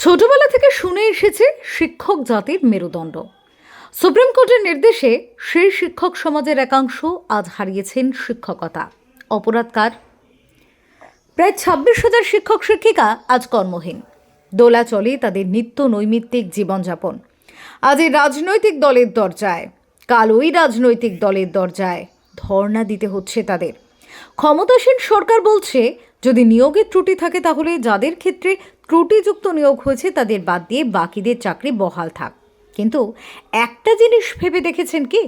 ছোটবেলা থেকে শুনে এসেছে শিক্ষক জাতির মেরুদণ্ড। সুপ্রিম কোর্টের নির্দেশে সেই শিক্ষক সমাজের একাংশ আজ হারিয়েছেন শিক্ষকতা। অপরাধকার প্রায় ২৬,০০০ শিক্ষক শিক্ষিকা আজ কর্মহীন। দোলা চলে তাদের নিত্য নৈমিত্তিক জীবনযাপন। আজ এই রাজনৈতিক দলের দরজায়, কাল ওই রাজনৈতিক দলের দরজায় ধর্ণা দিতে হচ্ছে তাদের। ক্ষমতাসীন সরকার বলছে যদি নিয়োগের ত্রুটি থাকে তাহলে যাদের ক্ষেত্রে ত্রুটিযুক্ত নিয়োগ হয়েছে তাদের বাদ দিয়ে বাকিদের চাকরি বহাল থাক। কিন্তু একটা জিনিস ভেবে দেখেছেন কি,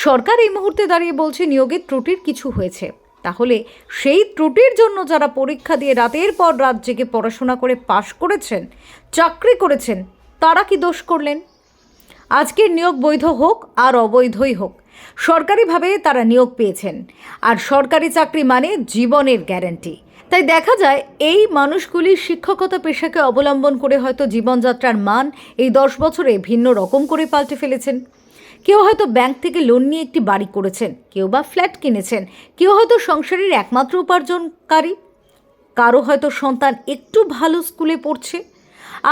সরকার এই মুহূর্তে দাঁড়িয়ে বলছে নিয়োগের ত্রুটির কিছু হয়েছে, তাহলে সেই ত্রুটির জন্য যারা পরীক্ষা দিয়ে রাতের পর রাত জেগে পড়াশোনা করে পাশ করেছেন, চাকরি করেছেন, তারা কি দোষ করলেন? আজকের নিয়োগ বৈধ হোক আর অবৈধই হোক, সরকারিভাবে তারা নিয়োগ পেয়েছেন, আর সরকারি চাকরি মানে জীবনের গ্যারান্টি। তাই দেখা যায় এই মানুষগুলি শিক্ষকতা পেশাকে অবলম্বন করে হয়তো জীবনযাত্রার মান এই 10 বছরে ভিন্ন রকম করে পাল্টে ফেলেছেন। কেউ হয়তো ব্যাংক থেকে লোন নিয়ে একটি বাড়ি করেছেন, কেউ বা ফ্ল্যাট কিনেছেন, কেউ হয়তো সংসারের একমাত্র উপার্জনকারী, কারো হয়তো সন্তান একটু ভালো স্কুলে পড়ছে।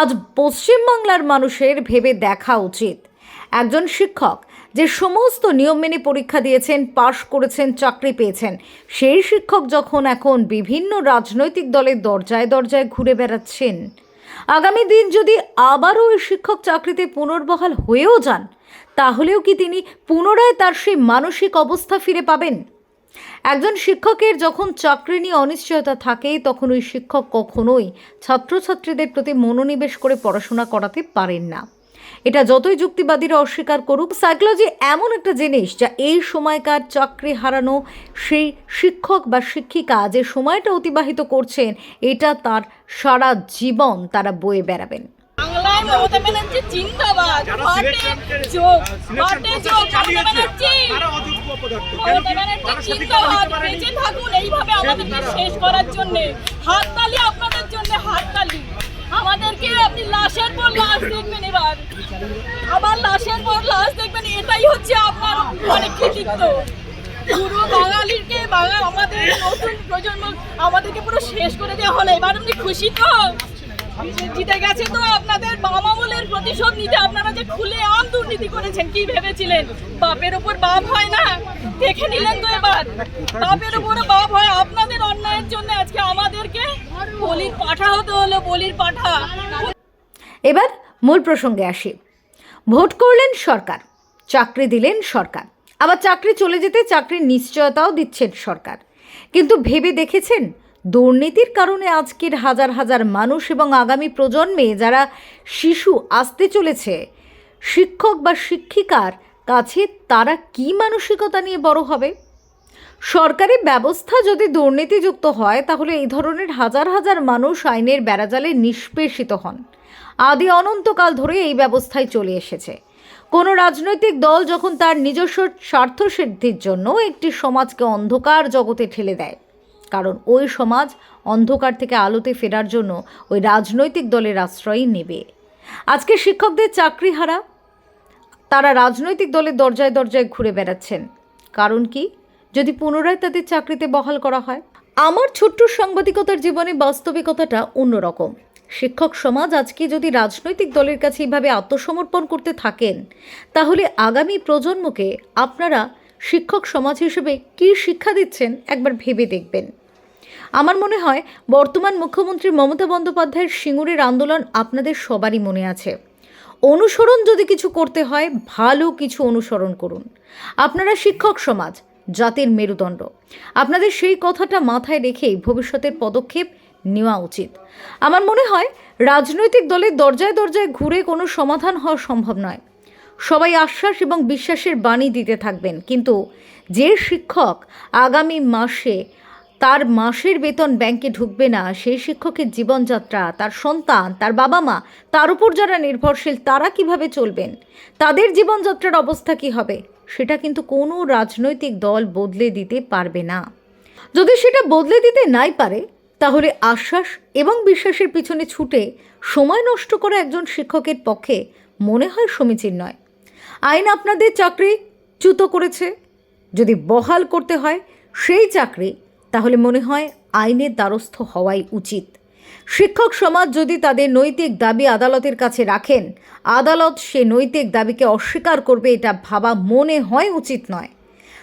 আজ পশ্চিমবাংলার মানুষের ভেবে দেখা উচিত, একজন শিক্ষক যে সমস্ত নিয়ম মেনে পরীক্ষা দিয়েছেন, পাশ করেছেন, চাকরি পেয়েছেন, সেই শিক্ষক যখন এখন বিভিন্ন রাজনৈতিক দলের দরজায় দরজায় ঘুরে বেড়াচ্ছেন, আগামী দিন যদি আবারও ওই শিক্ষক চাকরিতে পুনর্বহাল হয়েও যান, তাহলেও কি তিনি পুনরায় তার সেই মানসিক অবস্থা ফিরে পাবেন? একজন শিক্ষকের যখন চাকরি নিয়ে অনিশ্চয়তা থাকে, তখন ওই শিক্ষক কখনোই ছাত্রছাত্রীদের প্রতি মনোনিবেশ করে পড়াশোনা করাতে পারেন না। এটা যতই যুক্তিবাদীরা অস্বীকার করুক, সাইকোলজি এমন একটা জিনিস যা এই সময়কার চাকরি হারানো সেই শিক্ষক বা শিক্ষিকা যে সময়টা অতিবাহিত করছেন, এটা তার সারা জীবন তারা বয়ে বেড়াবেন। বাংলায় মমতা ব্যানার্জি জিন্দাবাদ, বেঁচে থাকুন এইভাবে আমাদেরকে শেষ করার জন্য। হাততালি আপনাদের জন্য, হাততালি। আমাদেরকে আপনি লাশের পর লাশ দেখবেন, এবার আবার লাশের পর লাশ দেখবেন, এটাই হচ্ছে আপনার অনেক কৃতিত্ব। পুরো বাঙালিকে আমাদের নতুন প্রজন্ম আমাদেরকে পুরো শেষ করে দেওয়া হলো। এবার আপনি খুশি তো? জিতে গেছে তো আপনাদের বাম আমলের প্রতিশোধ নিতে। আপনারা যে খুলে আম দুর্নীতি করেছেন, কি ভেবেছিলেন বাপের উপর বাপ হয় না? দেখে নিলেন তো এবার বাপের উপর বাপ হয়। আপনাদের অন্যায়ের জন্য আজকে আমাদেরকে বলির পাঠা হতে হলো, বলির পাঠা। এবার মূল প্রসঙ্গে আসি। ভোট করলেন সরকার, চাকরি দিলেন সরকার, আবার চাকরি চলে যেতে চাকরির নিশ্চয়তাও দিচ্ছেন সরকার। কিন্তু ভেবে দেখেছেন দুর্নীতির কারণে আজকের হাজার হাজার মানুষ এবং আগামী প্রজন্মে যারা শিশু আসতে চলেছে, শিক্ষক বা শিক্ষিকার কাছে তারা কি মানসিকতা নিয়ে বড় হবে? সরকারি ব্যবস্থা যদি দুর্নীতিযুক্ত হয়, তাহলে এই ধরনের হাজার হাজার মানুষ আইনের বেড়াজালে নিষ্পেষিত হন। আদি অনন্তকাল ধরে এই ব্যবস্থায় চলে এসেছে। কোনো রাজনৈতিক দল যখন তার নিজস্ব স্বার্থসিদ্ধির জন্য একটি সমাজকে অন্ধকার জগতে ঠেলে দেয়, কারণ ওই সমাজ অন্ধকার থেকে আলোতে ফেরার জন্য ওই রাজনৈতিক দলের আশ্রয় নেবে। আজকে শিক্ষকদের চাকরি হারা, তারা রাজনৈতিক দলের দরজায় দরজায় ঘুরে বেড়াচ্ছেন। কারণ কি? যদি পুনরায় তাদের চাকরিতে বহাল করা হয়। আমার ছোট্ট সাংবাদিকতার জীবনে বাস্তবিকতাটা অন্যরকম। শিক্ষক সমাজ আজকে যদি রাজনৈতিক দলের কাছে এইভাবে আত্মসমর্পণ করতে থাকেন, তাহলে আগামী প্রজন্মকে আপনারা শিক্ষক সমাজ হিসেবে কী শিক্ষা দিচ্ছেন একবার ভেবে দেখবেন। আমার মনে হয় বর্তমান মুখ্যমন্ত্রী মমতা বন্দ্যোপাধ্যায়ের সিঙ্গুরের আন্দোলন আপনাদের সবারই মনে আছে। অনুসরণ যদি কিছু করতে হয়, ভালো কিছু অনুসরণ করুন। আপনারা শিক্ষক সমাজ জাতির মেরুদণ্ড, আপনাদের সেই কথাটা মাথায় রেখেই ভবিষ্যতের পদক্ষেপ নেওয়া উচিত। আমার মনে হয় রাজনৈতিক দলের দরজায় দরজায় ঘুরে কোনো সমাধান হওয়া সম্ভব নয়। সবাই আশ্বাস এবং বিশ্বাসের বাণী দিতে থাকবেন, কিন্তু যে শিক্ষক আগামী মাসে তার মাসের বেতন ব্যাংকে ঢুকবে না, সেই শিক্ষকের জীবনযাত্রা, তার সন্তান, তার বাবা মা, তার উপর যারা নির্ভরশীল, তারা কিভাবে চলবেন, তাদের জীবনযাত্রার অবস্থা কী হবে, সেটা কিন্তু কোনো রাজনৈতিক দল বদলে দিতে পারবে না। যদি সেটা বদলে দিতে নাই পারে, তাহলে আশ্বাস এবং বিশ্বাসের পিছনে ছুটে সময় নষ্ট করা একজন শিক্ষকের পক্ষে মনে হয় সমীচীন নয়। আইন আপনাদের চাকরিচ্যুত করেছে, যদি বহাল করতে হয় সেই চাকরি, তাহলে মনে হয় আইনের দ্বারস্থ হওয়াই উচিত। শিক্ষক সমাজ যদি তাদের নৈতিক দাবি আদালতের কাছে রাখেন, আদালত সে নৈতিক দাবিকে অস্বীকার করবে, এটা ভাবা মনে হয় উচিত নয়।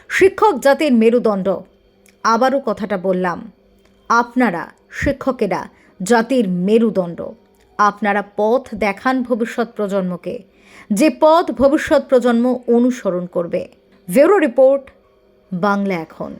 শিক্ষক জাতির মেরুদণ্ড। আবারও কথাটা বললাম, আপনারা শিক্ষকেরা জাতির মেরুদণ্ড। আপনারা পথ দেখান ভবিষ্যৎ প্রজন্মকে, যে পথ ভবিষ্যৎ প্রজন্ম অনুসরণ করবে। ব্যুরো রিপোর্ট, বাংলা এখন।